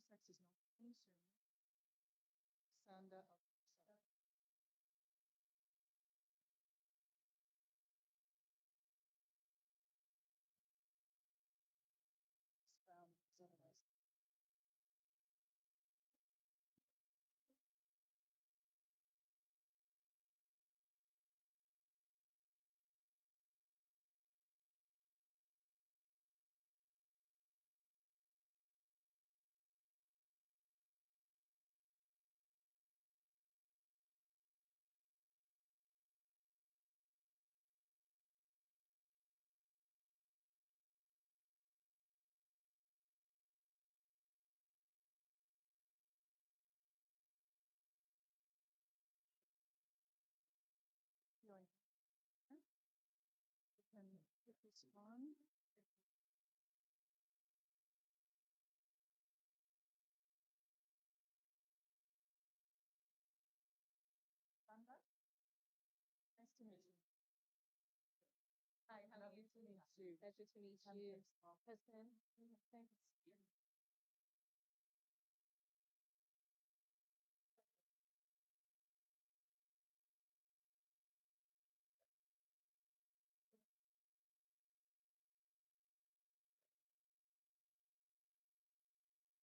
Sex is not concern. Sanda of otherwise. Going. You can put this on. Sanda, nice to meet you. Hi, lovely to meet you. Pleasure to meet you. Husband, thanks.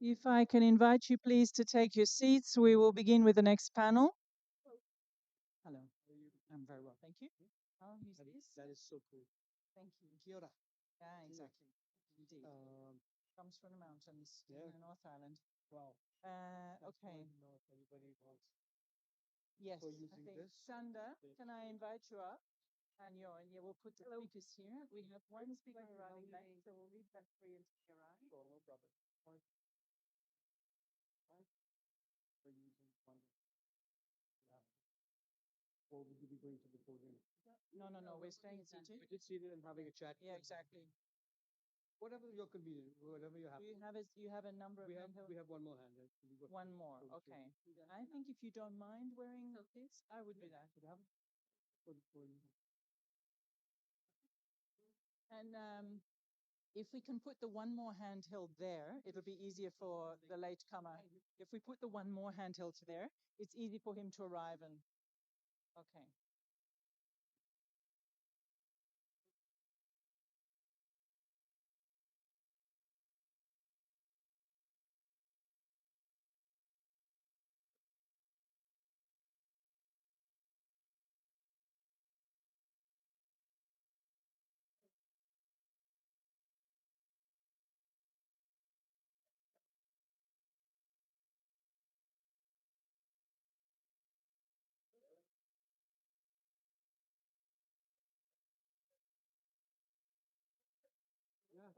If I can invite you, please, to take your seats, we will begin with the next panel. Hello. I'm very well, thank you. Oh, who's this? That is so cool. Thank you. Kia ora. Yeah, exactly. Indeed. Comes from the mountains in the North Island. Wow. Okay. Know if anybody wants. Yes. For I using think this. Sanda, can I invite you up? And yeah, we'll put the speakers here. We have one speaker arriving late, so we'll leave that free until they arrive. Sure, no problem. For using one. Yeah. Or would you be going to the podium? No, we're staying seated. We just seated and having a chat. Yeah, exactly. Whatever you're convenient, whatever you have. You have a number We of have one more hand. one more. Okay. I think if you don't mind wearing this, I would do that. And if we can put the one more handheld there, it'll be easier for the latecomer. If we put the one more handheld there, it's easy for him to arrive and. Okay. Yeah.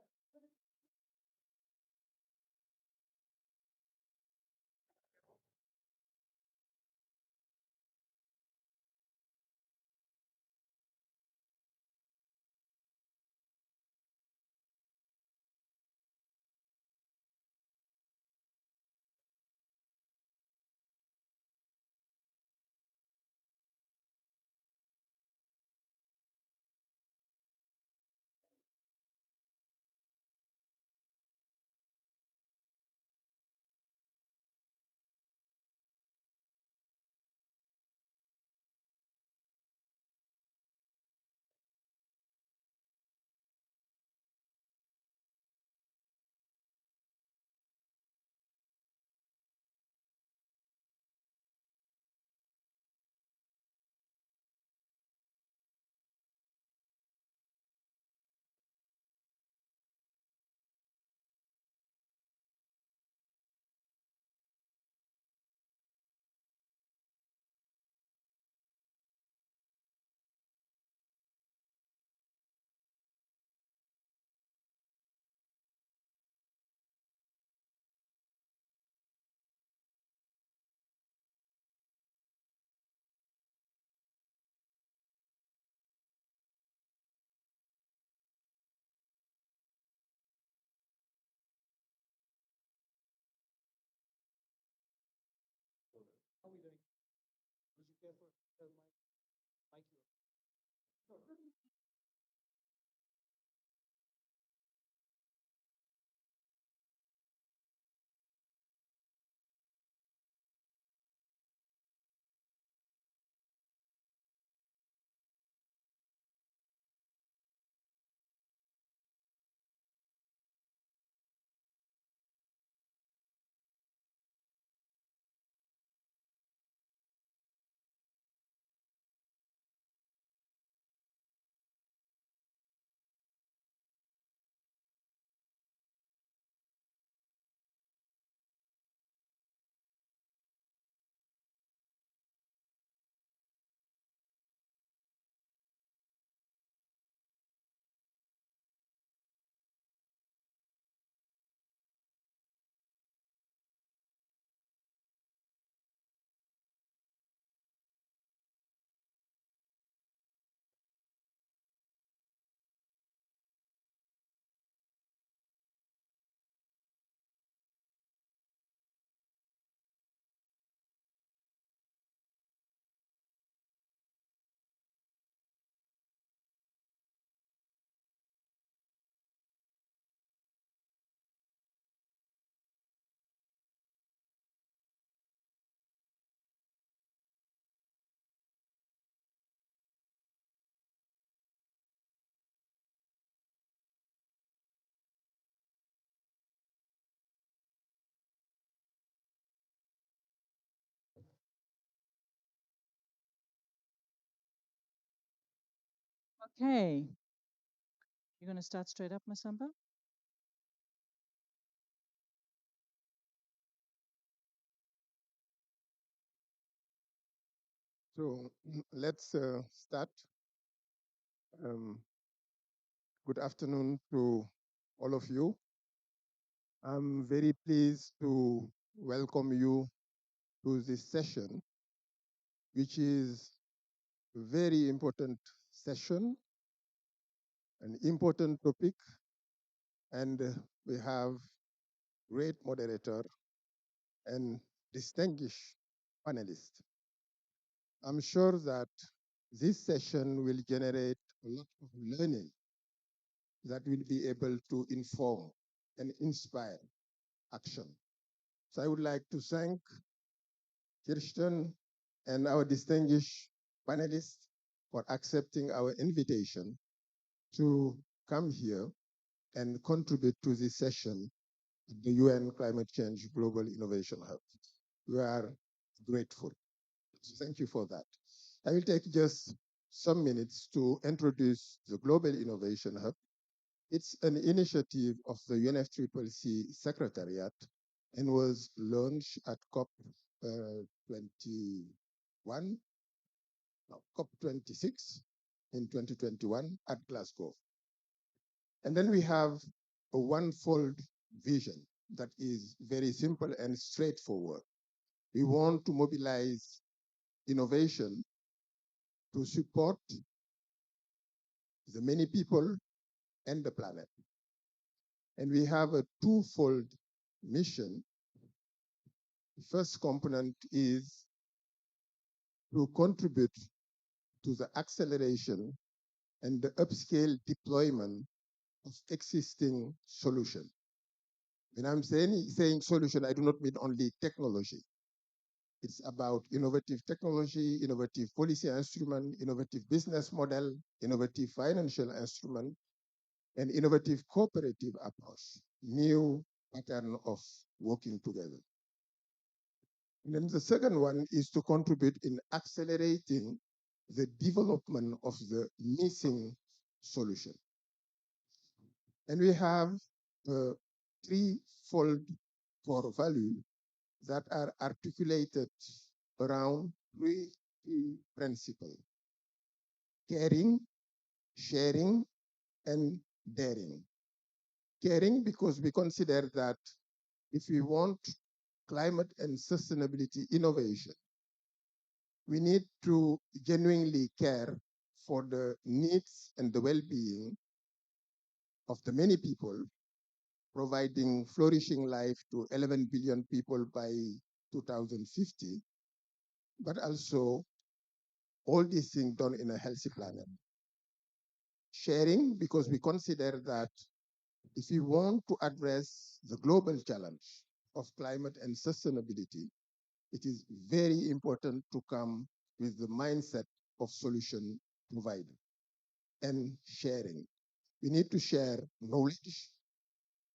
How are we doing? Was you care for my mic? Okay. You're going to start straight up, Masamba? So let's start. Um, Good afternoon to all of you. I'm very pleased to welcome you to this session, which is a very important session, an important topic, and we have great moderator and distinguished panelists. I'm sure that this session will generate a lot of learning that will be able to inform and inspire action. So I would like to thank Kirsten and our distinguished panelists for accepting our invitation to come here and contribute to this session at the UN Climate Change Global Innovation Hub. We are grateful. So thank you for that. I will take just some minutes to introduce the Global Innovation Hub. It's an initiative of the UNFCCC Secretariat and was launched at COP 21, no, COP 26 in 2021 at Glasgow. And then we have a one-fold vision that is very simple and straightforward. We want to mobilize innovation to support the many people and the planet. And we have a twofold mission. The first component is to contribute to the acceleration and the upscale deployment of existing solutions. When I'm saying solution, I do not mean only technology. It's about innovative technology, innovative policy instrument, innovative business model, innovative financial instrument, and innovative cooperative approach, new pattern of working together. And then the second one is to contribute in accelerating the development of the missing solution. And we have a threefold core value that are articulated around three key principles: caring, sharing, and daring. Caring because we consider that if we want climate and sustainability innovation, we need to genuinely care for the needs and the well-being of the many people, providing flourishing life to 11 billion people by 2050, but also all these things done in a healthy planet. Sharing, because we consider that if we want to address the global challenge of climate and sustainability, it is very important to come with the mindset of solution provider and sharing. We need to share knowledge,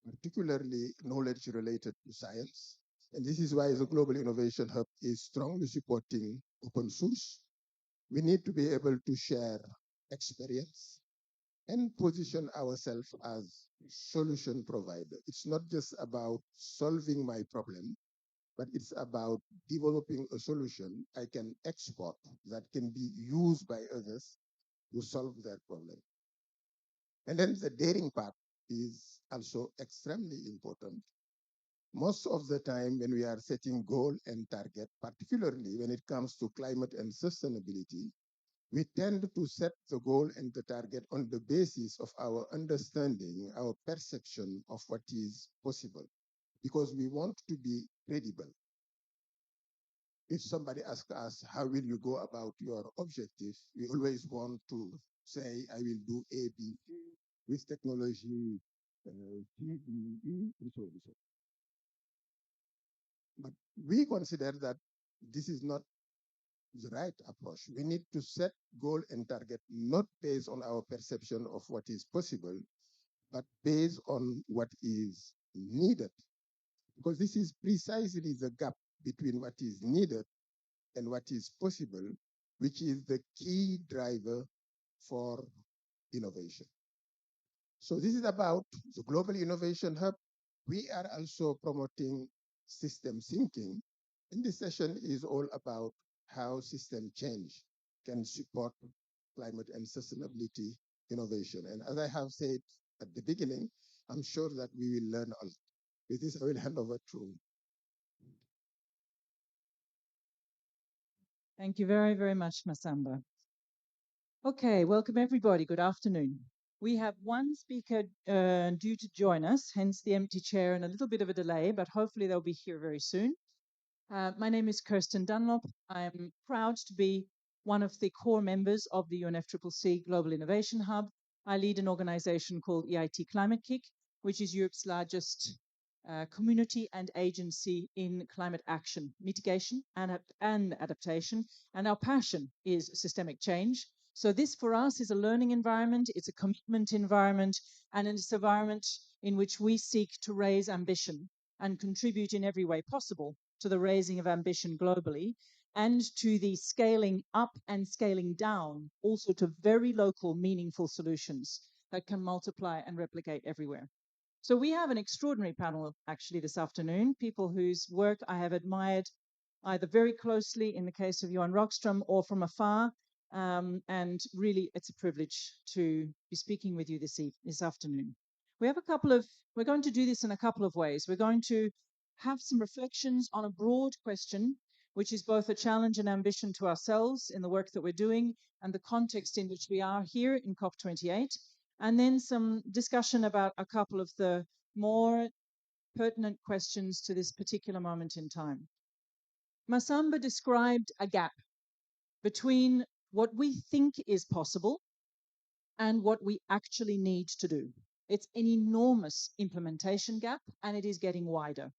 particularly knowledge related to science. And this is why the Global Innovation Hub is strongly supporting open source. We need to be able to share experience and position ourselves as solution provider. It's not just about solving my problem, but it's about developing a solution I can export that can be used by others to solve their problem. And then the daring part is also extremely important. Most of the time when we are setting goal and target, particularly when it comes to climate and sustainability, we tend to set the goal and the target on the basis of our understanding, our perception of what is possible, because we want to be credible. If somebody asks us, how will you go about your objective? We always want to say, I will do A, B, C with technology, G, E, E, and so on and so on. But we consider that this is not the right approach. We need to set goal and target not based on our perception of what is possible, but based on what is needed. Because this is precisely the gap between what is needed and what is possible, which is the key driver for innovation. So this is about the Global Innovation Hub. We are also promoting system thinking. And this session is all about how system change can support climate and sustainability innovation. And as I have said at the beginning, I'm sure that we will learn a lot. With this, I will hand over to. Thank you very, very much, Masamba. Okay, welcome everybody. Good afternoon. We have one speaker due to join us, hence the empty chair and a little bit of a delay, but hopefully they'll be here very soon. My name is Kirsten Dunlop. I'm proud to be one of the core members of the UNFCCC Global Innovation Hub. I lead an organization called EIT Climate Kick, which is Europe's largest community and agency in climate action, mitigation, and adaptation. And our passion is systemic change. So this for us is a learning environment, it's a commitment environment, and it's an environment in which we seek to raise ambition and contribute in every way possible to the raising of ambition globally and to the scaling up and scaling down also to very local, meaningful solutions that can multiply and replicate everywhere. So we have an extraordinary panel actually this afternoon, people whose work I have admired either very closely in the case of Johan Rockström or from afar. And really, it's a privilege to be speaking with you this afternoon. We're going to do this in a couple of ways. We're going to have some reflections on a broad question, which is both a challenge and ambition to ourselves in the work that we're doing and the context in which we are here in COP28, and then some discussion about a couple of the more pertinent questions to this particular moment in time. Masamba described a gap between what we think is possible and what we actually need to do. It's an enormous implementation gap, and it is getting wider.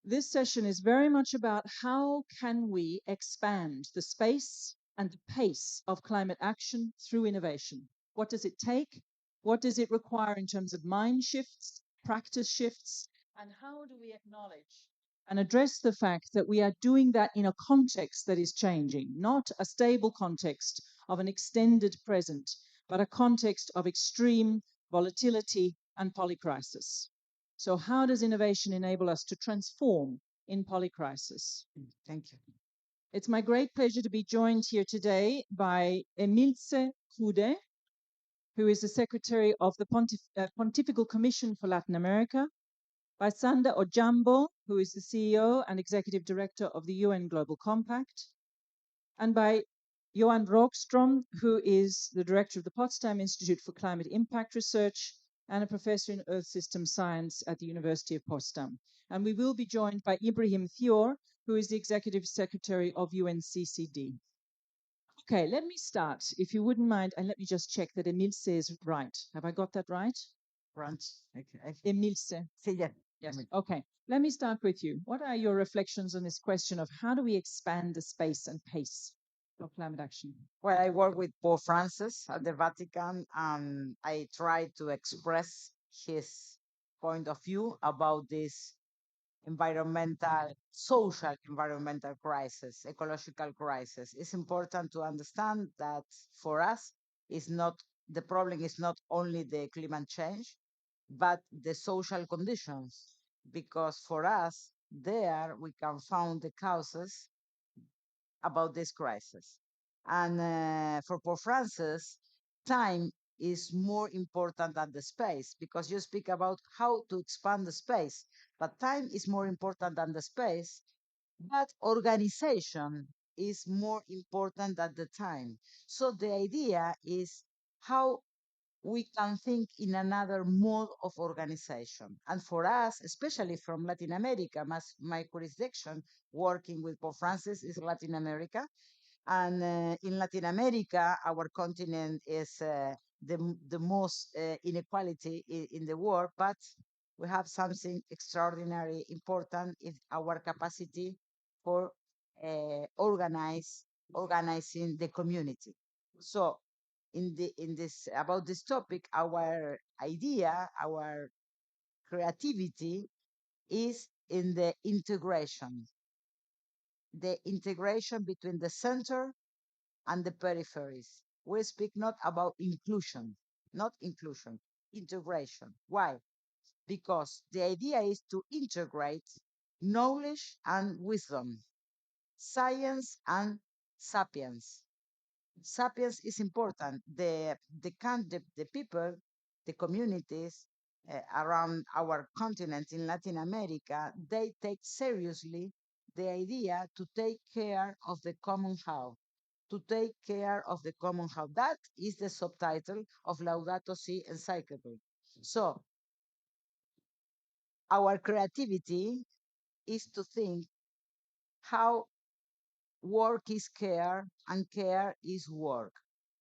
This session is very much about how can we expand the space and the pace of climate action through innovation. What does it take? What does it require in terms of mind shifts, practice shifts, and how do we acknowledge and address the fact that we are doing that in a context that is changing, not a stable context of an extended present, but a context of extreme volatility and polycrisis. So how does innovation enable us to transform in polycrisis? Thank you. It's my great pleasure to be joined here today by Emilce Coude, who is the Secretary of the Pontifical Commission for Latin America, by Sander Ojambo, who is the CEO and Executive Director of the UN Global Compact, and by Johan Rockström, who is the Director of the Potsdam Institute for Climate Impact Research and a professor in Earth System Science at the University of Potsdam. And we will be joined by Ibrahim Thior, who is the Executive Secretary of UNCCD. Okay, let me start, if you wouldn't mind, and let me just check that Emilce is right. Have I got that right? Right. Okay. Emilce. Sí, ya. Yes. Okay. Let me start with you. What are your reflections on this question of how do we expand the space and pace of climate action? Well, I work with Pope Francis at the Vatican, and I try to express his point of view about this social environmental crisis, ecological crisis. It's important to understand that for us, the problem is not only the climate change, but the social conditions, because for us, there we can find the causes about this crisis. And for Pope Francis, time is more important than the space, because you speak about how to expand the space, but time is more important than the space, but organization is more important than the time. So the idea is how we can think in another mode of organization. And for us, especially from Latin America, my jurisdiction working with Pope Francis is Latin America. And in Latin America, our continent is the most inequality in the world, but we have something extraordinary important in our capacity for organizing the community. So in this about this topic, our idea, our creativity is in the integration between the center and the peripheries. we speak not about inclusion, not inclusion, integration. Why? Because the idea is to integrate knowledge and wisdom, science and sapiens. Sapiens is important. The people, the communities around our continent in Latin America, they take seriously the idea to take care of the common how, to take care of the common how. That is the subtitle of Laudato Si encyclical. So our creativity is to think how work is care and care is work.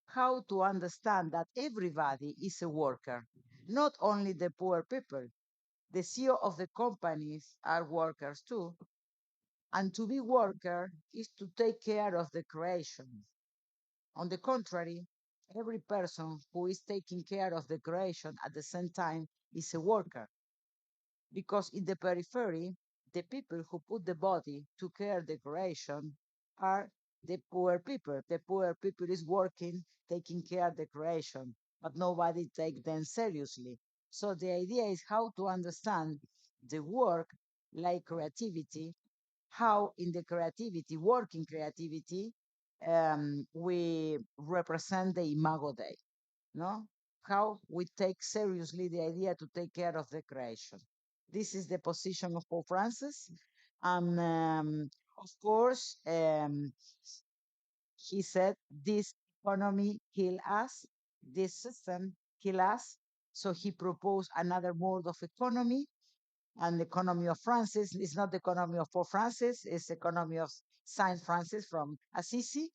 How to understand that everybody is a worker, not only the poor people. The CEO of the companies are workers too. And to be worker is to take care of the creation. On the contrary, every person who is taking care of the creation at the same time is a worker. Because in the periphery, the people who put the body to care the creation are the poor people. The poor people is working, taking care the creation, but nobody take them seriously. So the idea is how to understand the work like creativity, how in the creativity, working creativity, we represent the Imago Dei, no? How we take seriously the idea to take care of the creation. This is the position of Pope Francis. And of course, he said this economy kill us, this system kill us. So he proposed another mode of economy, and the economy of Francis is not the economy of Pope Francis, it's the economy of Saint Francis from Assisi.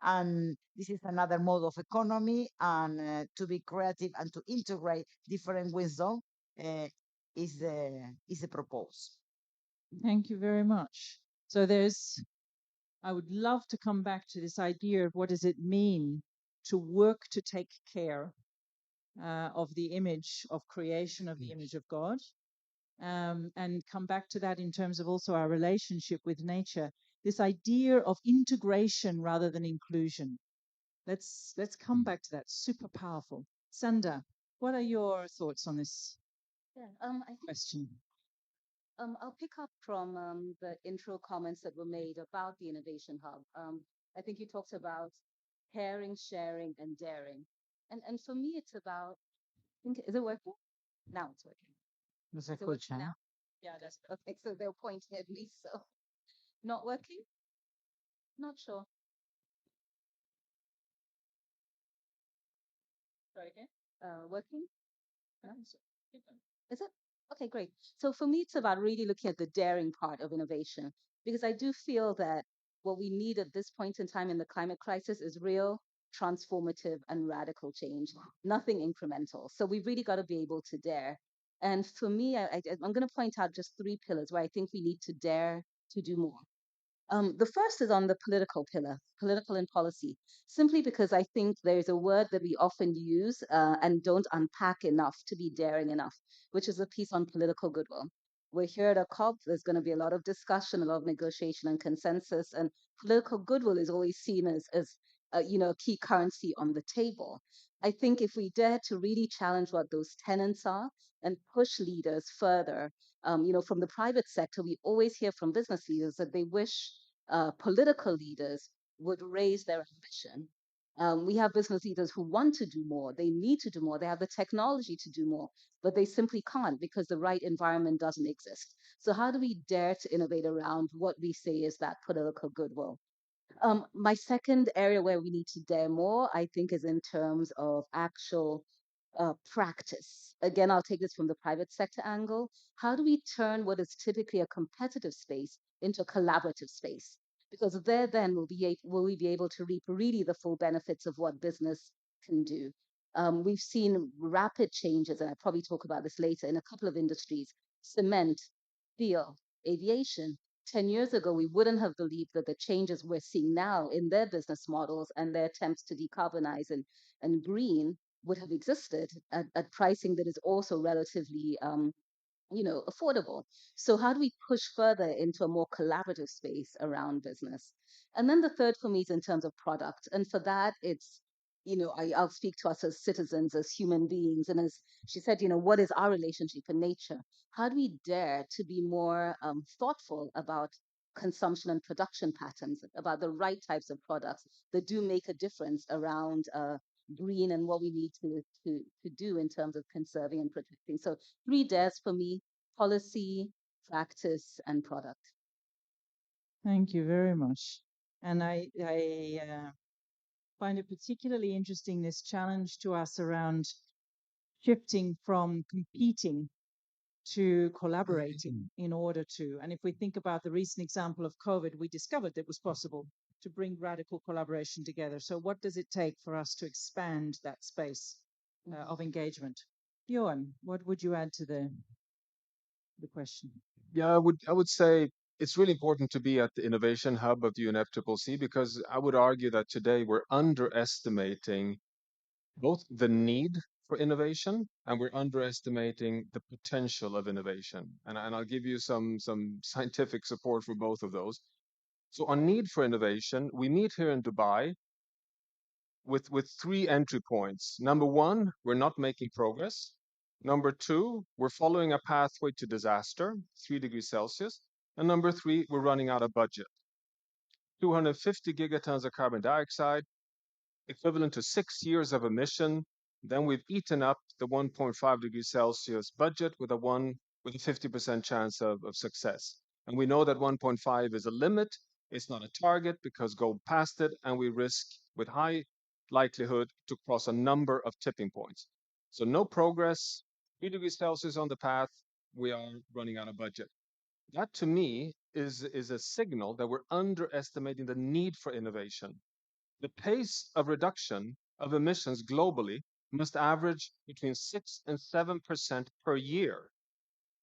And this is another mode of economy, and to be creative and to integrate different wisdom uh, is the proposal. Thank you very much. So I would love to come back to this idea of what does it mean to work to take care of the image of creation, of the image of God, and come back to that in terms of also our relationship with nature. This idea of integration rather than inclusion. Let's come back to that. Super powerful. Sanda, what are your thoughts on this Yeah, I think question? I'll pick up from the intro comments that were made about the Innovation Hub. I think you talked about caring, sharing, and daring. And for me, it's about, is it working? Now it's working. No se Is it working escucha, ¿eh? now? Yeah, that's okay. So they're pointing at me. So not working? Not sure. Sorry again? Working? No? Is it? Okay, great. So for me, it's about really looking at the daring part of innovation, because I do feel that what we need at this point in time in the climate crisis is real, transformative, and radical change, nothing incremental. So we've really got to be able to dare. And for me, I'm going to point out just three pillars where I think we need to dare to do more. The first is on the political pillar, political and policy, simply because I think there's a word that we often use and don't unpack enough to be daring enough, which is a piece on political goodwill. We're here at a COP, there's going to be a lot of discussion, a lot of negotiation and consensus, and political goodwill is always seen as a key currency on the table. I think if we dare to really challenge what those tenets are and push leaders further, from the private sector, we always hear from business leaders that they wish political leaders would raise their ambition. We have business leaders who want to do more, they need to do more, they have the technology to do more, but they simply can't because the right environment doesn't exist. So, how do we dare to innovate around what we say is that political goodwill? My second area where we need to dare more, I think, is in terms of actual practice. Again, I'll take this from the private sector angle. How do we turn what is typically a competitive space into a collaborative space? Because there, then, will we be able to reap really the full benefits of what business can do. We've seen rapid changes, and I'll probably talk about this later, in a couple of industries: cement, steel, aviation. 10 years ago, we wouldn't have believed that the changes we're seeing now in their business models and their attempts to decarbonize and green would have existed at pricing that is also relatively affordable. So how do we push further into a more collaborative space around business? And then the third for me is in terms of product. And for that, it's I'll speak to us as citizens, as human beings. And as she said, what is our relationship in nature? How do we dare to be more thoughtful about consumption and production patterns, about the right types of products that do make a difference around green and what we need to do in terms of conserving and protecting? So 3 dares for me: policy, practice, and product. Thank you very much. And I find it particularly interesting, this challenge to us around shifting from competing to collaborating in order to. And if we think about the recent example of COVID, we discovered that it was possible to bring radical collaboration together. So what does it take for us to expand that space of engagement? Johan, what would you add to the question? Yeah, I would say it's really important to be at the innovation hub of the UNFCCC, because I would argue that today we're underestimating both the need for innovation and we're underestimating the potential of innovation. And I'll give you some scientific support for both of those. So on need for innovation, we meet here in Dubai with three entry points. Number one, we're not making progress. Number two, we're following a pathway to disaster, 3 degrees Celsius. And number three, we're running out of budget. 250 gigatons of carbon dioxide, equivalent to 6 years of emission. Then we've eaten up the 1.5 degrees Celsius budget with a 50% chance of success. And we know that 1.5 is a limit. It's not a target, because go past it and we risk with high likelihood to cross a number of tipping points. So no progress, 3 degrees Celsius on the path, we are running out of budget. That to me is a signal that we're underestimating the need for innovation. The pace of reduction of emissions globally must average between 6 and 7% per year.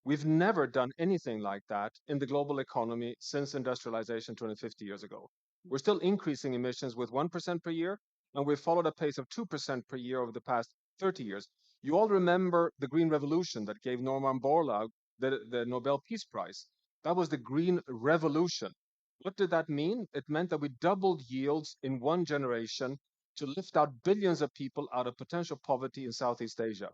We've never done anything like that in the global economy since industrialization 250 years ago. We're still increasing emissions with 1% per year, and we've followed a pace of 2% per year over the past 30 years. You all remember the Green Revolution that gave Norman Borlaug the Nobel Peace Prize. That was the Green Revolution. What did that mean? It meant that we doubled yields in one generation to lift out billions of people out of potential poverty in Southeast Asia.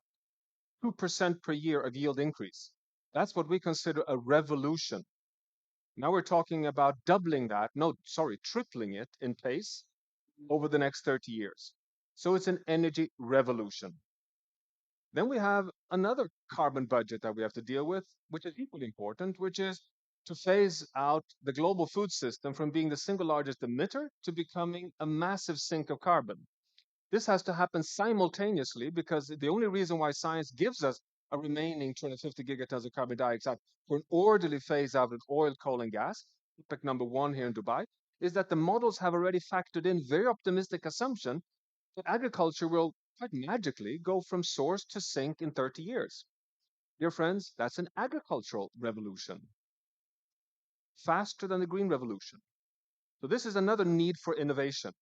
2% per year of yield increase. That's what we consider a revolution. Now we're talking about doubling that, no, sorry, tripling it in pace over the next 30 years. So it's an energy revolution. Then we have another carbon budget that we have to deal with, which is equally important, which is to phase out the global food system from being the single largest emitter to becoming a massive sink of carbon. This has to happen simultaneously, because the only reason why science gives us a remaining 250 gigatons of carbon dioxide for an orderly phase out of oil, coal, and gas, OPEC number one here in Dubai, is that the models have already factored in very optimistic assumption that agriculture will quite magically go from source to sink in 30 years. Dear friends, that's an agricultural revolution, faster than the green revolution. So this is another need for innovation.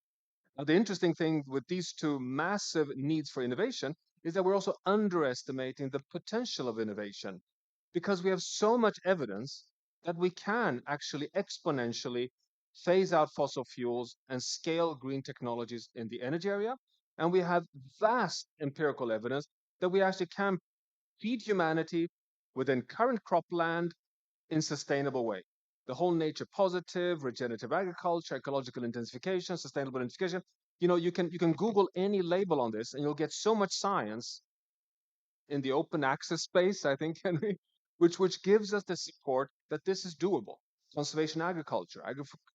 Now, the interesting thing with these two massive needs for innovation is that we're also underestimating the potential of innovation, because we have so much evidence that we can actually exponentially phase out fossil fuels and scale green technologies in the energy area. And we have vast empirical evidence that we actually can feed humanity within current cropland in sustainable way. The whole nature positive, regenerative agriculture, ecological intensification, sustainable intensification. You can Google any label on this and you'll get so much science in the open access space, I think, Henry, which gives us the support that this is doable. Conservation agriculture,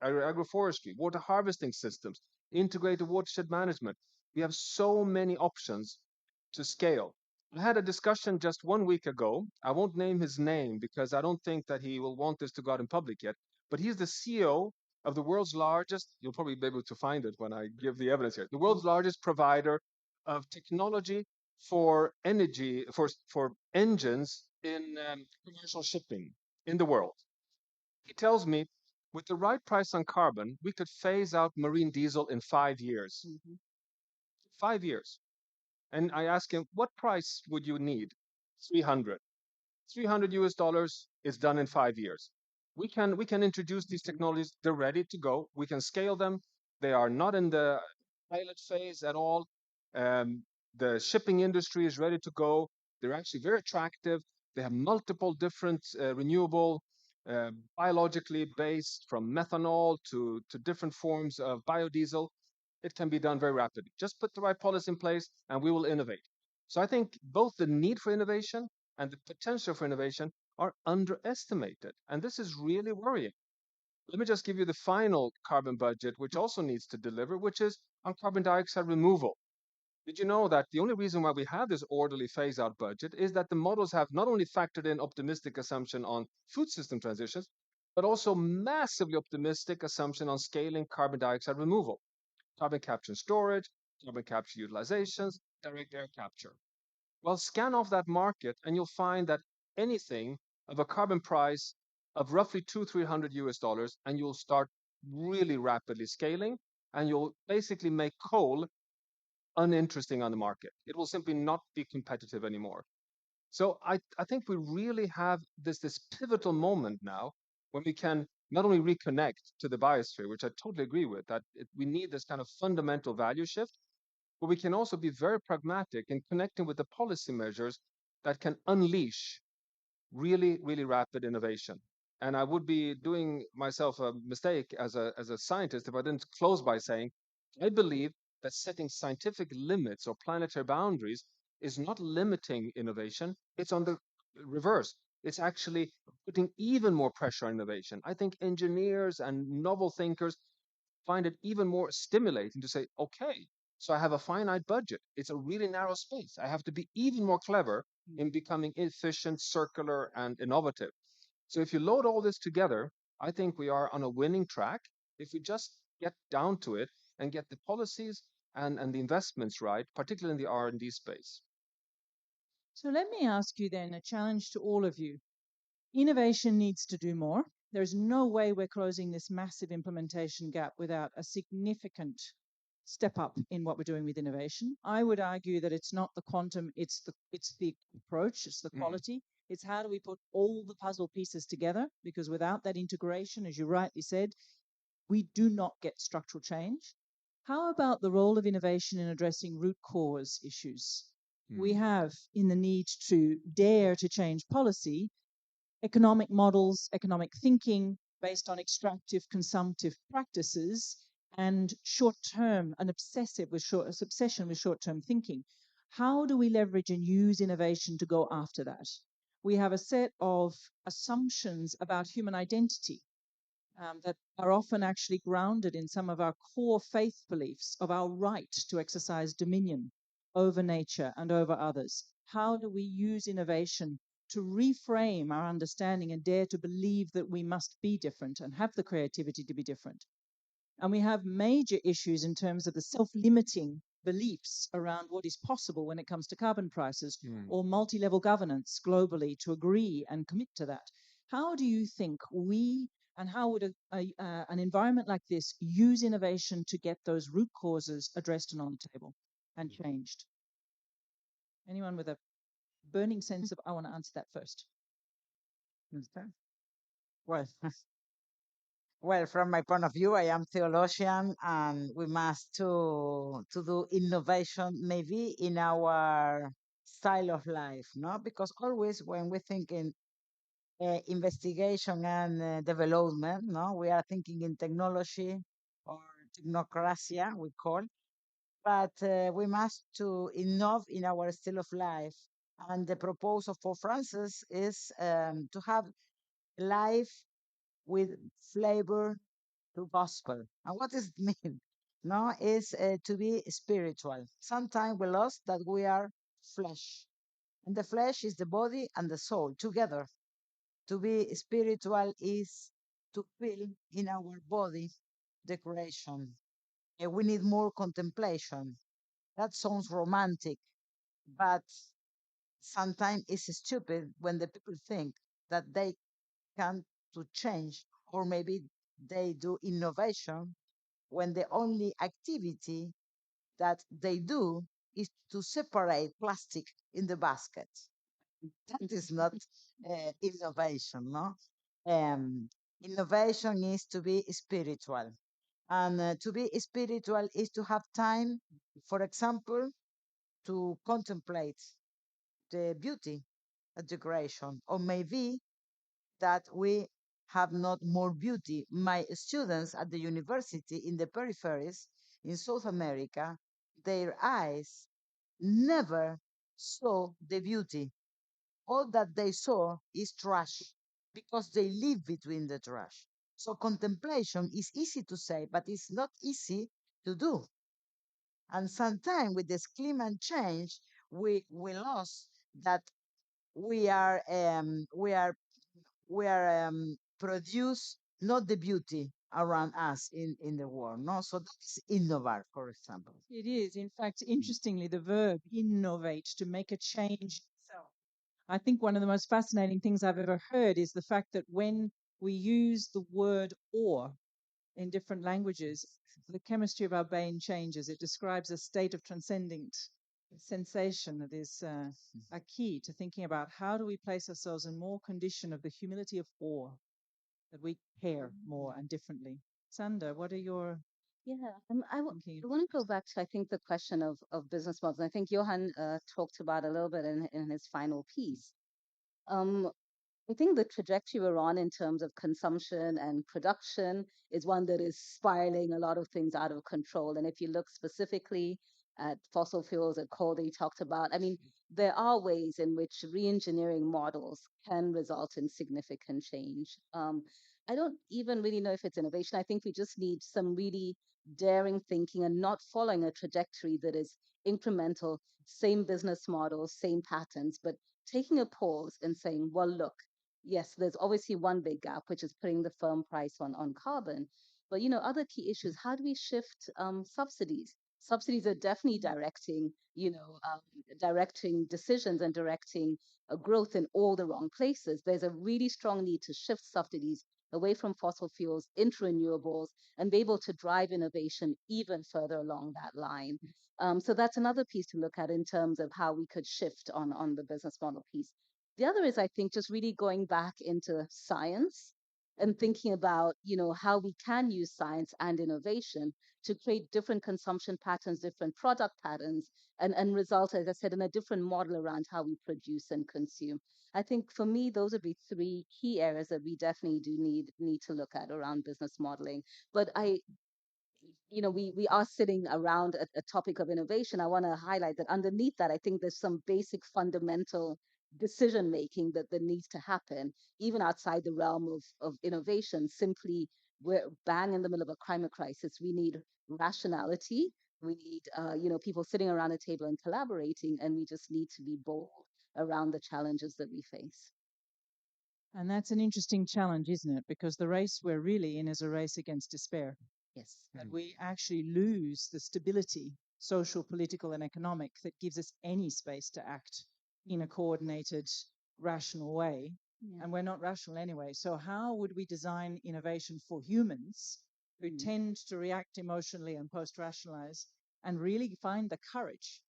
agroforestry, water harvesting systems, integrated watershed management. We have so many options to scale. I had a discussion just 1 week ago. I won't name his name because I don't think that he will want this to go out in public yet, but he's the CEO of the world's largest, you'll probably be able to find it when I give the evidence here, the world's largest provider of technology for energy, for engines in commercial shipping in the world. He tells me with the right price on carbon, we could phase out marine diesel in 5 years. 5 years. And I ask him, what price would you need? 300. 300 US dollars is done in 5 years. We can introduce these technologies. They're ready to go. We can scale them. They are not in the pilot phase at all. Um, the shipping industry is ready to go. They're actually very attractive. They have multiple different renewable, biologically based, from methanol to different forms of biodiesel. It can be done very rapidly. Just put the right policy in place and we will innovate. So I think both the need for innovation and the potential for innovation are underestimated. And this is really worrying. Let me just give you the final carbon budget, which also needs to deliver, which is on carbon dioxide removal. Did you know that the only reason why we have this orderly phase out budget is that the models have not only factored in optimistic assumption on food system transitions, but also massively optimistic assumption on scaling carbon dioxide removal, carbon capture and storage, carbon capture utilizations, direct air capture. Well, scan off that market and you'll find that anything of a carbon price of roughly 300 US dollars, and you'll start really rapidly scaling, and you'll basically make coal uninteresting on the market. It will simply not be competitive anymore. So I think we really have this pivotal moment now when we can not only reconnect to the biosphere, which I totally agree with, that we need this kind of fundamental value shift, but we can also be very pragmatic in connecting with the policy measures that can unleash really, really rapid innovation. And I would be doing myself a mistake as a scientist if I didn't close by saying I believe that setting scientific limits or planetary boundaries is not limiting innovation, it's on the reverse. It's actually putting even more pressure on innovation. I think engineers and novel thinkers find it even more stimulating to say, okay, so I have a finite budget. It's a really narrow space. I have to be even more clever in becoming efficient, circular, and innovative. So if you load all this together, I think we are on a winning track if we just get down to it and get the policies and the investments right, particularly in the R&D space. So let me ask you then a challenge to all of you. Innovation needs to do more. There's no way we're closing this massive implementation gap without a significant step up in what we're doing with innovation. I would argue that it's not the quantum, it's the approach, it's the quality. It's how do we put all the puzzle pieces together? Because without that integration, as you rightly said, we do not get structural change. How about the role of innovation in addressing root cause issues? We have in the need to dare to change policy, economic models, economic thinking based on extractive consumptive practices, and short-term, an obsession with short-term thinking. How do we leverage and use innovation to go after that? We have a set of assumptions about human identity that are often actually grounded in some of our core faith beliefs of our right to exercise dominion over nature and over others. How do we use innovation to reframe our understanding and dare to believe that we must be different and have the creativity to be different? And we have major issues in terms of the self-limiting beliefs around what is possible when it comes to carbon prices or multi-level governance globally to agree and commit to that. How do you think and how would an environment like this use innovation to get those root causes addressed and on the table and changed? Anyone with a burning sense of, I want to answer that first? Well, well, from my point of view, I am theologian, and we must to do innovation maybe in our style of life, no? Because always when we think in investigation and development, no, we are thinking in technology or technocracia, we call, but we must to innovate in our style of life. And the proposal for Francis is to have life with flavor to gospel. And what does it mean? No, is to be spiritual. Sometimes we lost that we are flesh, and the flesh is the body and the soul together. To be spiritual is to feel in our body the creation. And we need more contemplation. That sounds romantic, but sometimes it's stupid when the people think that they can to change, or maybe they do innovation when the only activity that they do is to separate plastic in the basket. That is not innovation, no? Um, Innovation is to be spiritual. And to be spiritual is to have time, for example, to contemplate the beauty of the creation, or maybe that we have not more beauty. My students at the university in the peripheries in South America, their eyes never saw the beauty. All that they saw is trash because they live between the trash. So contemplation is easy to say, but it's not easy to do. And sometimes with this climate change, we lost that we are produce not the beauty around us in the world. No, so that's innovar, for example. It is, in fact, interestingly, the verb innovate, to make a change itself. I think one of the most fascinating things I've ever heard is the fact that when we use the word or in different languages, the chemistry of our brain changes. It describes a state of transcendent sensation that is a key to thinking about how do we place ourselves in more condition of the humility of awe, that we care more and differently. Sander, what are your Yeah, thinking? I want to go back to, I think, the question of business models. I think Johan talked about a little bit in his final piece. Um, I think the trajectory we're on in terms of consumption and production is one that is spiraling a lot of things out of control. And if you look specifically at fossil fuels, at coal that you talked about, I mean, there are ways in which re-engineering models can result in significant change. I don't even really know if it's innovation. I think we just need some really daring thinking and not following a trajectory that is incremental, same business models, same patterns, but taking a pause and saying, well, look, yes, there's obviously one big gap, which is putting the firm price on carbon. But other key issues, how do we shift subsidies? Subsidies are definitely directing decisions and directing growth in all the wrong places. There's a really strong need to shift subsidies away from fossil fuels into renewables and be able to drive innovation even further along that line. So that's another piece to look at in terms of how we could shift on the business model piece. The other is, I think, just really going back into science and thinking about, how we can use science and innovation to create different consumption patterns, different product patterns, and result, as I said, in a different model around how we produce and consume. I think for me, those would be three key areas that we definitely do need to look at around business modeling. But we are sitting around a topic of innovation. I want to highlight that underneath that, I think there's some basic fundamental decision making that needs to happen, even outside the realm of innovation. Simply, we're bang in the middle of a climate crisis. We need rationality. We need, people sitting around a table and collaborating, and we just need to be bold around the challenges that we face. And that's an interesting challenge, isn't it? Because the race we're really in is a race against despair. Yes. That we actually lose the stability, social, political, and economic, that gives us any space to act in a coordinated, rational way. Yeah. And we're not rational anyway. So, how would we design innovation for humans who tend to react emotionally and post rationalize and really find the courage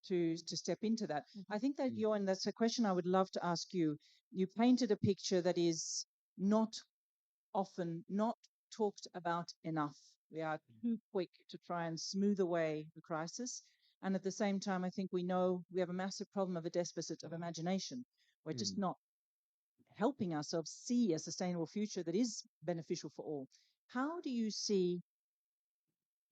to step into that? I think that, Johan, that's a question I would love to ask you. You painted a picture that is not often not talked about enough. We are too quick to try and smooth away the crisis. And at the same time, I think we know we have a massive problem of a deficit of imagination. We're just not helping ourselves see a sustainable future that is beneficial for all. How do you see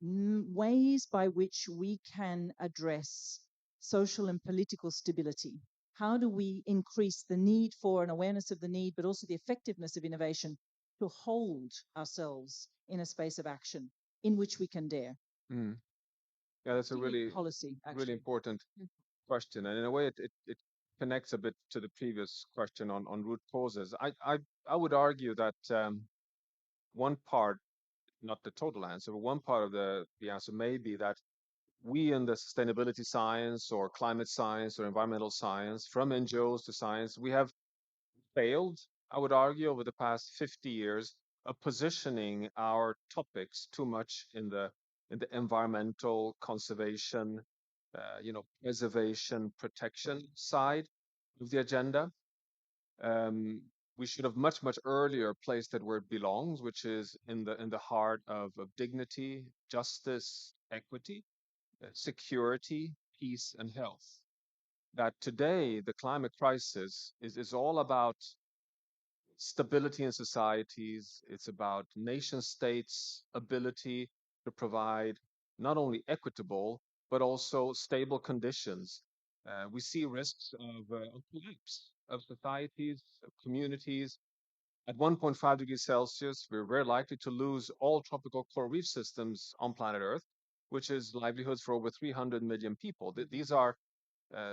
ways by which we can address social and political stability? How do we increase the need for an awareness of the need, but also the effectiveness of innovation to hold ourselves in a space of action in which we can dare? Mm. Yeah, that's a really, Policy, really actually. important question, and in a way, it connects a bit to the previous question on root causes. I would argue that one part, not the total answer, but one part of the answer may be that we in the sustainability science or climate science or environmental science, from NGOs to science, we have failed, I would argue, over the past 50 years of positioning our topics too much in the environmental conservation, preservation, protection side of the agenda. We should have much earlier placed it where it belongs, which is in the heart of dignity, justice, equity, security, peace, and health. That today the climate crisis is all about stability in societies. It's about nation states' ability to provide not only equitable, but also stable conditions. We see risks of collapse of societies, of communities. At 1.5 degrees Celsius, we're very likely to lose all tropical coral reef systems on planet Earth, which is livelihoods for over 300 million people. These are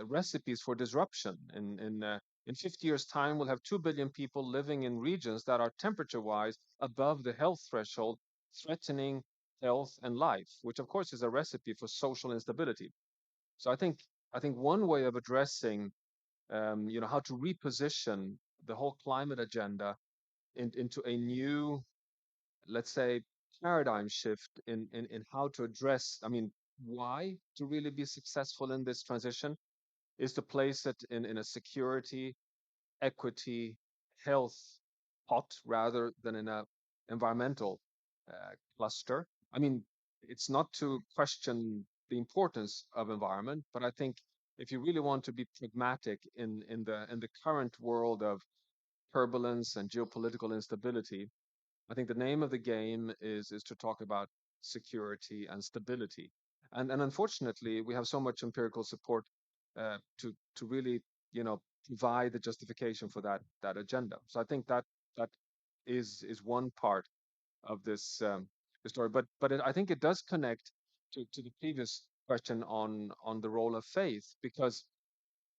recipes for disruption. In 50 years' time, we'll have 2 billion people living in regions that are temperature-wise above the health threshold, threatening health and life, which of course is a recipe for social instability. So I think one way of addressing, how to reposition the whole climate agenda into a new, let's say, paradigm shift in how to address, I mean, why to really be successful in this transition is to place it in a security, equity, health pot rather than in a environmental cluster. I mean, it's not to question the importance of environment, but I think if you really want to be pragmatic in the current world of turbulence and geopolitical instability, I think the name of the game is to talk about security and stability. And unfortunately, we have so much empirical support to really, provide the justification for that agenda. So I think that is one part of this story. But I think it does connect to the previous question on the role of faith, because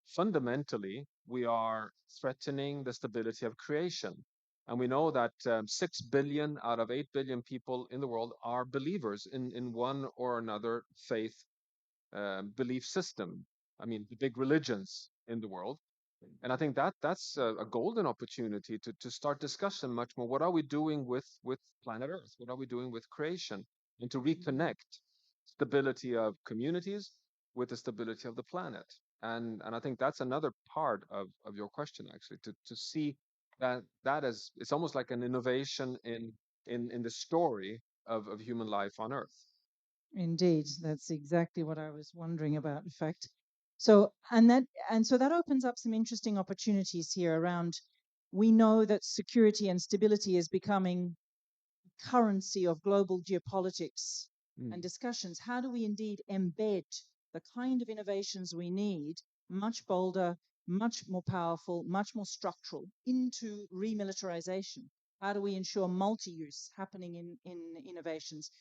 fundamentally, we are threatening the stability of creation. And we know that 6 billion out of 8 billion people in the world are believers in one or another faith belief system. I mean, the big religions in the world. And I think that's a golden opportunity to start discussion much more. What are we doing with planet Earth? What are we doing with creation? And to reconnect stability of communities with the stability of the planet. And I think that's another part of your question, actually, to see that as it's almost like an innovation in the story of human life on Earth. Indeed, that's exactly what I was wondering about, in fact. So that opens up some interesting opportunities here around. We know that security and stability is becoming currency of global geopolitics and discussions. How do we indeed embed the kind of innovations we need, much bolder, much more powerful, much more structural, into remilitarization? How do we ensure multi-use happening in innovations?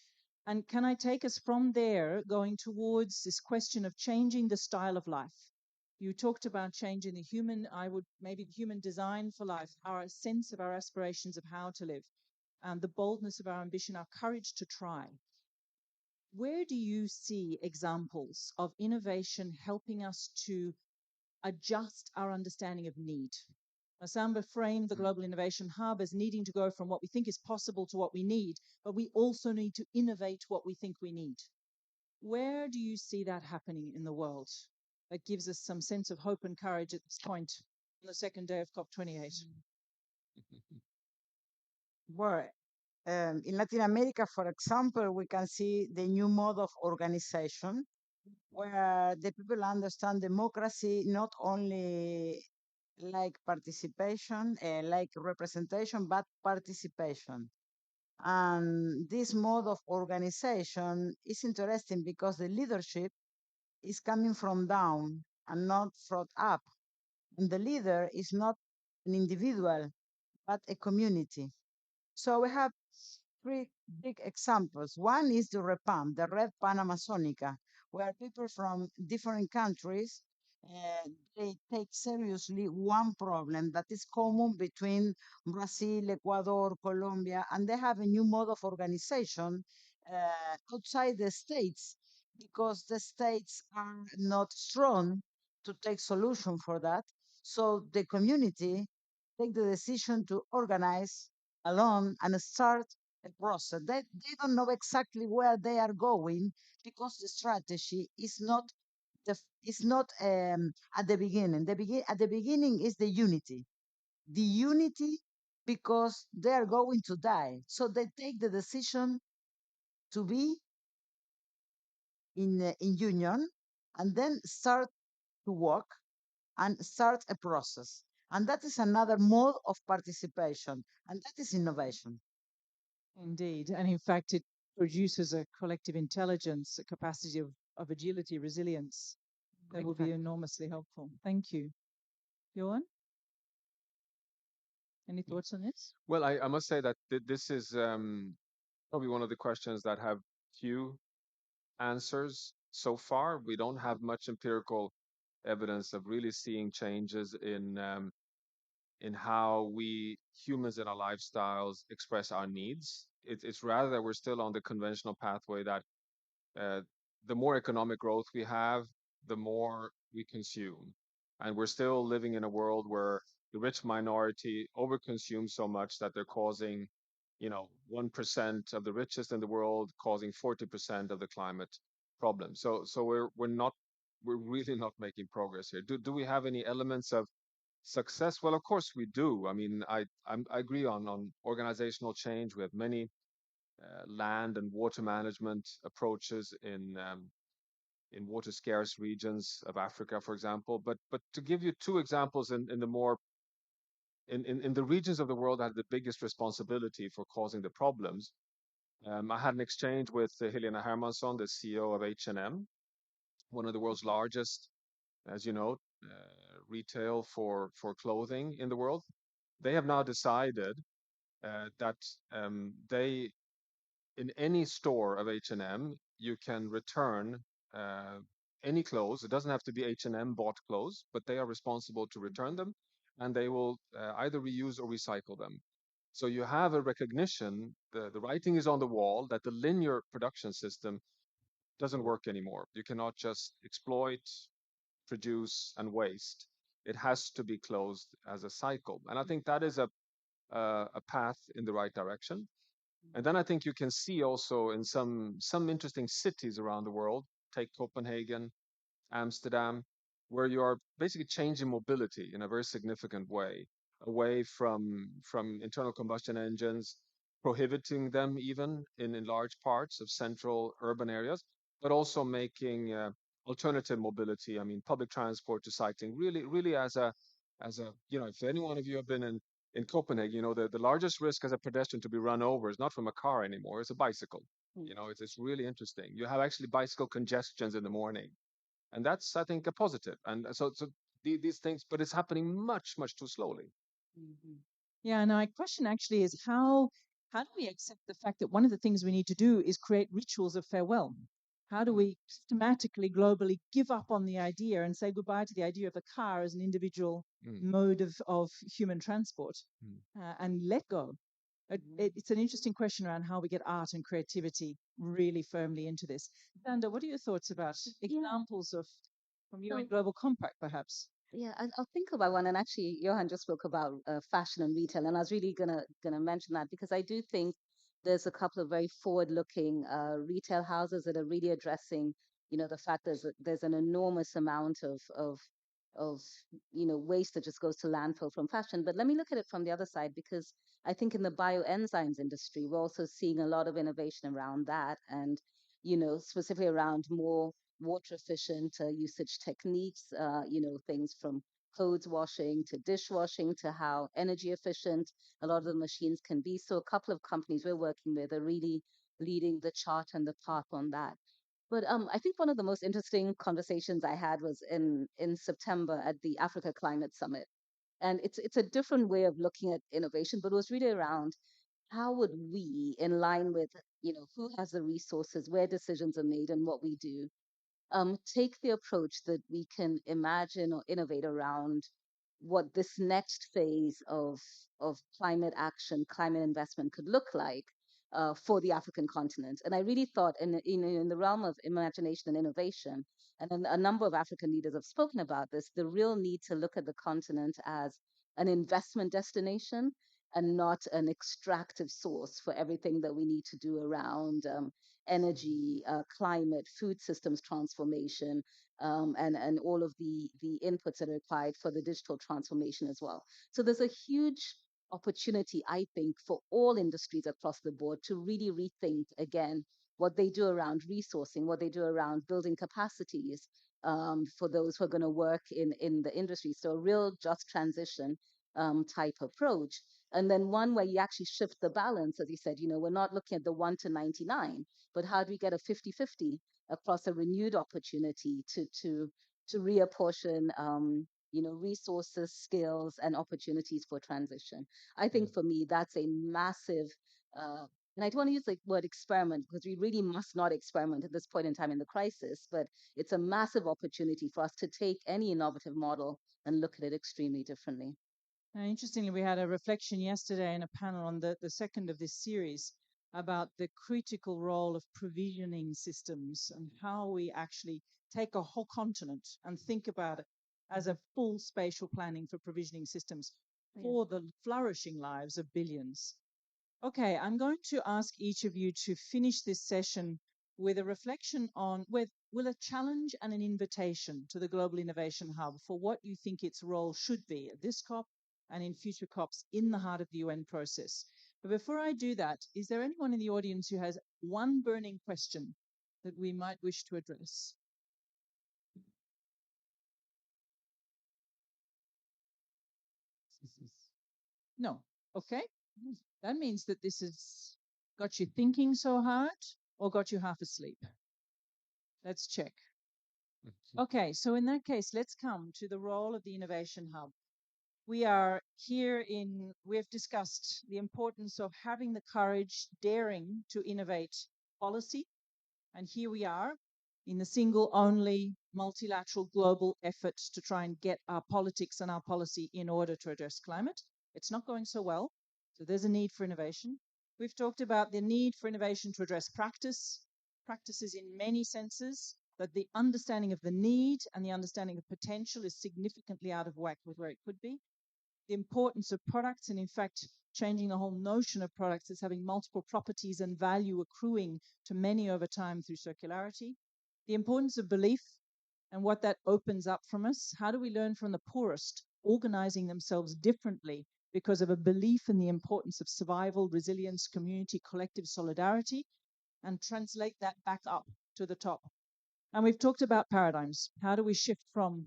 And can I take us from there going towards this question of changing the style of life? You talked about changing the human, maybe the human design for life, our sense of our aspirations of how to live, the boldness of our ambition, our courage to try. Where do you see examples of innovation helping us to adjust our understanding of need? Samba framed the Global Innovation Hub as needing to go from what we think is possible to what we need, but we also need to innovate what we think we need. Where do you see that happening in the world? That gives us some sense of hope and courage at this point on the second day of COP28. Well, in Latin America, for example, we can see the new mode of organization where the people understand democracy not only like participation, like representation, but participation. And this mode of organization is interesting because the leadership is coming from down and not from up. And the leader is not an individual, but a community. So we have three big examples. One is the REPAM, the Red Pan Amazonica, where people from different countries they take seriously one problem that is common between Brazil, Ecuador, Colombia, and they have a new mode of organization outside the states because the states are not strong to take solution for that. So the community take the decision to organize alone and start a process. They don't know exactly where they are going because the strategy is not at the beginning. At the beginning is the unity. The unity because they are going to die. So they take the decision to be in union and then start to work and start a process. And that is another mode of participation, and that is innovation. Indeed. And in fact, it produces a collective intelligence, a capacity of agility, resilience that will be Exactly. enormously helpful. Thank you. Johan, any thoughts on this? Well, I must say that this is probably one of the questions that have few answers so far. We don't have much empirical evidence of really seeing changes in how we humans in our lifestyles express our needs. It's rather that we're still on the conventional pathway that uh, the more economic growth we have, the more we consume. And we're still living in a world where the rich minority overconsume so much that they're causing, 1% of the richest in the world causing 40% of the climate problem. So we're really not making progress here. Do we have any elements of success? Well, of course we do. I mean, I agree on organizational change. We have many land and water management approaches in water scarce regions of Africa, for example. But to give you two examples in the more in the regions of the world that have the biggest responsibility for causing the problems, I had an exchange with Helena Hermansson, the CEO of H&M, one of the world's largest, as you know, retail for clothing in the world. They have now decided that they in any store of H&M, you can return uh, any clothes. It doesn't have to be H&M bought clothes, but they are responsible to return them, and they will either reuse or recycle them. So you have a recognition, the writing is on the wall, that the linear production system doesn't work anymore. You cannot just exploit, produce, and waste. It has to be closed as a cycle. And I think that is a path in the right direction. And then I think you can see also in some interesting cities around the world, take Copenhagen, Amsterdam, where you are basically changing mobility in a very significant way, away from internal combustion engines, prohibiting them even in large parts of central urban areas, but also making alternative mobility. I mean, public transport to cycling, really as a if any one of you have been in Copenhagen, the largest risk as a pedestrian to be run over is not from a car anymore; it's a bicycle. It's really interesting. You have actually bicycle congestions in the morning, and that's, I think, a positive. And these things, but it's happening much too slowly. Yeah, and my question actually is how do we accept the fact that one of the things we need to do is create rituals of farewell? How do we systematically, globally give up on the idea and say goodbye to the idea of the car as an individual mode of human transport and let go? It's an interesting question around how we get art and creativity really firmly into this. Sandra, what are your thoughts about examples of from UN Global Compact, perhaps? Yeah, I'll think about one. And actually, Johan just spoke about fashion and retail, and I was really gonna mention that because I do think there's a couple of very forward-looking retail houses that are really addressing, the fact there's an enormous amount of waste that just goes to landfill from fashion. But let me look at it from the other side because I think in the bioenzymes industry, we're also seeing a lot of innovation around that, and specifically around more water efficient usage techniques, things from clothes washing to dishwashing to how energy efficient a lot of the machines can be. So a couple of companies we're working with are really leading the chart and the path on that. But I think one of the most interesting conversations I had was in September at the Africa Climate Summit. And it's a different way of looking at innovation, but it was really around how would we, in line with, who has the resources, where decisions are made and what we do, take the approach that we can imagine or innovate around what this next phase of climate action, climate investment could look like for the African continent. And I really thought, in the realm of imagination and innovation, and then a number of African leaders have spoken about this, the real need to look at the continent as an investment destination and not an extractive source for everything that we need to do around energy, climate, food systems transformation, and all of the inputs that are required for the digital transformation as well. So there's a huge opportunity, I think, for all industries across the board to really rethink again what they do around resourcing, what they do around building capacities, for those who are going to work in the industry. So a real just transition type approach. And then one where you actually shift the balance, as you said, we're not looking at the 1 to 99, but how do we get a 50-50 across a renewed opportunity to reapportion resources, skills, and opportunities for transition. I think for me, that's a massive, and I don't want to use the word experiment because we really must not experiment at this point in time in the crisis, but it's a massive opportunity for us to take any innovative model and look at it extremely differently. Interestingly, we had a reflection yesterday in a panel on the second of this series about the critical role of provisioning systems and how we actually take a whole continent and think about it as a full spatial planning for provisioning systems for the flourishing lives of billions. Okay, I'm going to ask each of you to finish this session with a reflection on with a challenge and an invitation to the Global Innovation Hub for what you think its role should be at this COP and in future COPs in the heart of the UN process. But before I do that, is there anyone in the audience who has one burning question that we might wish to address? No. Okay. That means that this has got you thinking so hard or got you half asleep. Let's check. Okay, so in that case, let's come to the role of the Innovation Hub. We have discussed the importance of having the courage, daring to innovate policy. And here we are in the single only multilateral global efforts to try and get our politics and our policy in order to address climate. It's not going so well. So there's a need for innovation. We've talked about the need for innovation to address practices in many senses, but the understanding of the need and the understanding of potential is significantly out of whack with where it could be. The importance of products, and in fact, changing the whole notion of products as having multiple properties and value accruing to many over time through circularity. The importance of belief and what that opens up from us. How do we learn from the poorest organizing themselves differently because of a belief in the importance of survival, resilience, community, collective solidarity, and translate that back up to the top? And we've talked about paradigms. How do we shift from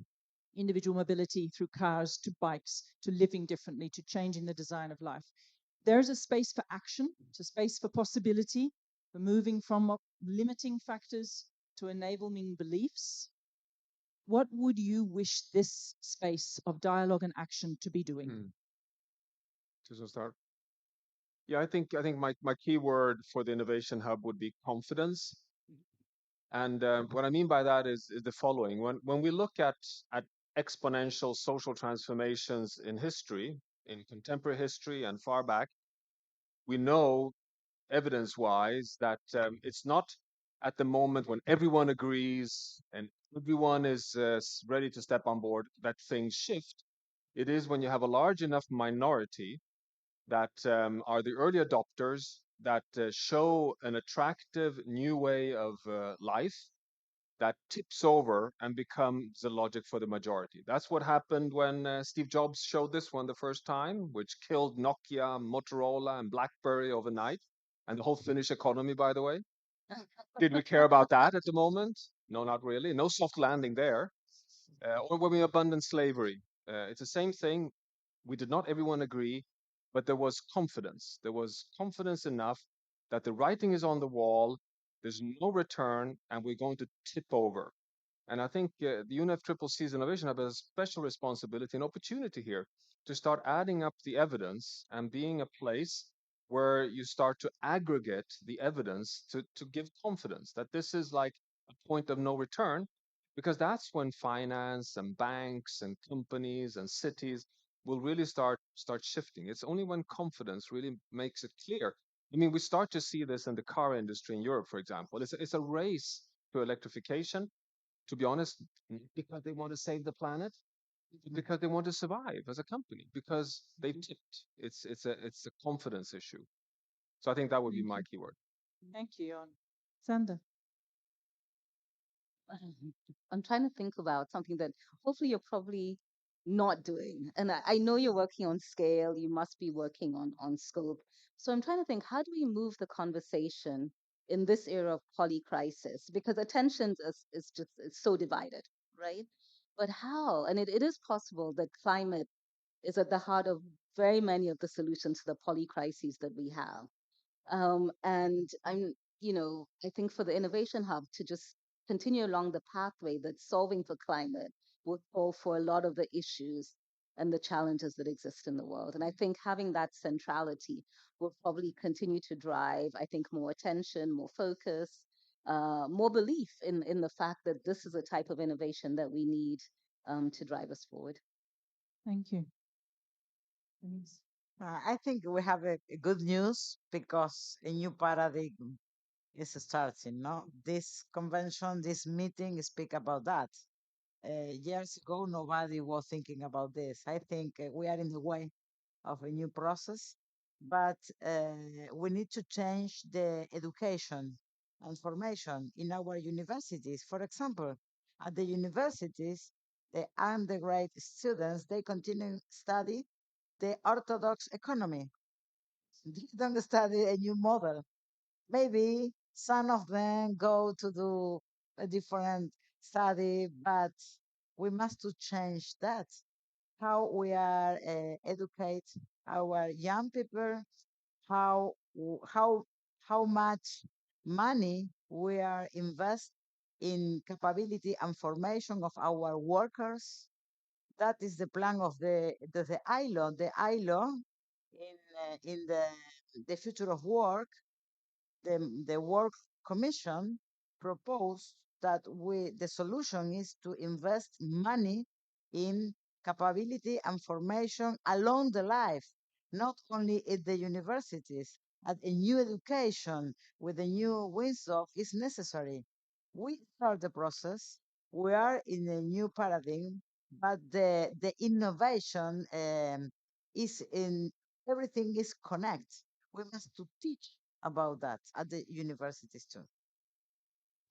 individual mobility through cars to bikes to living differently to changing the design of life? There's a space for action, it's a space for possibility, for moving from limiting factors to enabling beliefs. What would you wish this space of dialogue and action to be doing? To start. Yeah, I think my key word for the Innovation Hub would be confidence. And what I mean by that is the following: when we look at exponential social transformations in history, in contemporary history and far back, we know evidence-wise that it's not at the moment when everyone agrees and everyone is ready to step on board that things shift. It is when you have a large enough minority that are the early adopters that show an attractive new way of life that tips over and becomes the logic for the majority. That's what happened when Steve Jobs showed this one the first time, which killed Nokia, Motorola, and BlackBerry overnight, and the whole Finnish economy, by the way. Did we care about that at the moment? No, not really. No soft landing there. Or when we abandoned slavery. It's the same thing. We did not everyone agree, but there was confidence. There was confidence enough that the writing is on the wall, there's no return, and we're going to tip over. And I think the UNFCCC's Innovation Hub has a special responsibility and opportunity here to start adding up the evidence and being a place where you start to aggregate the evidence to give confidence that this is like a point of no return, because that's when finance and banks and companies and cities will really start shifting. It's only when confidence really makes it clear. I mean, we start to see this in the car industry in Europe, for example. It's a race to electrification, to be honest, not because they want to save the planet, but because they want to survive as a company, because they've tipped. It's a confidence issue. So I think that would be my keyword. Thank you, Jon. Sander. I'm trying to think about something that hopefully you're probably not doing. And I know you're working on scale, you must be working on scope. So I'm trying to think, how do we move the conversation in this era of polycrisis? Because attention is just it's so divided. right? But how? And it is possible that climate is at the heart of very many of the solutions to the poly crises that we have. And I think for the Innovation Hub to just continue along the pathway that's solving for climate would call for a lot of the issues and the challenges that exist in the world. And I think having that centrality will probably continue to drive, I think, more attention, more focus, more belief in the fact that this is a type of innovation that we need to drive us forward. Thank you. Denise? I think we have a good news because a new paradigm is starting. No, this convention, this meeting, speak about that. Years ago, nobody was thinking about this. I think we are in the way of a new process, but we need to change the education and formation in our universities. For example, at the universities, the undergrad students, they continue study the orthodox economy. They don't study a new model. Maybe some of them go to do a different study, but we must to change that. How we are educate our young people, how w- how how much money we are invest in capability and formation of our workers. That is the plan of the ILO. The ILO in the future of work, the work commission proposed that the solution is to invest money in capability and formation along the life, not only at the universities. At a new education with a new wisdom is necessary. We start the process. We are in a new paradigm, but the innovation is in everything is connect. We must to teach about that at the universities too.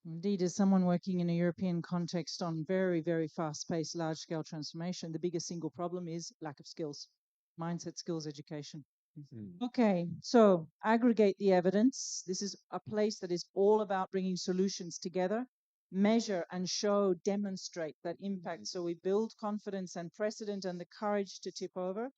Indeed, as someone working in a European context on very, very fast paced, large scale transformation, the biggest single problem is lack of skills, mindset, skills, education. Okay, so aggregate the evidence. This is a place that is all about bringing solutions together, measure and show, demonstrate that impact. So we build confidence and precedent and the courage to tip over.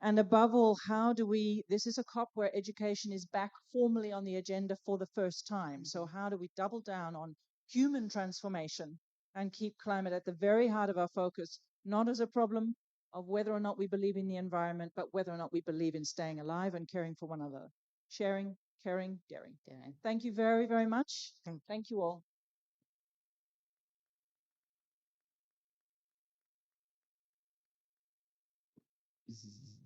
And above all, how do we, this is a COP where education is back formally on the agenda for the first time. So how do we double down on human transformation and keep climate at the very heart of our focus, not as a problem of whether or not we believe in the environment, but whether or not we believe in staying alive and caring for one another. Sharing, caring, daring. Thank you very, very much. Thank you all. Mhm.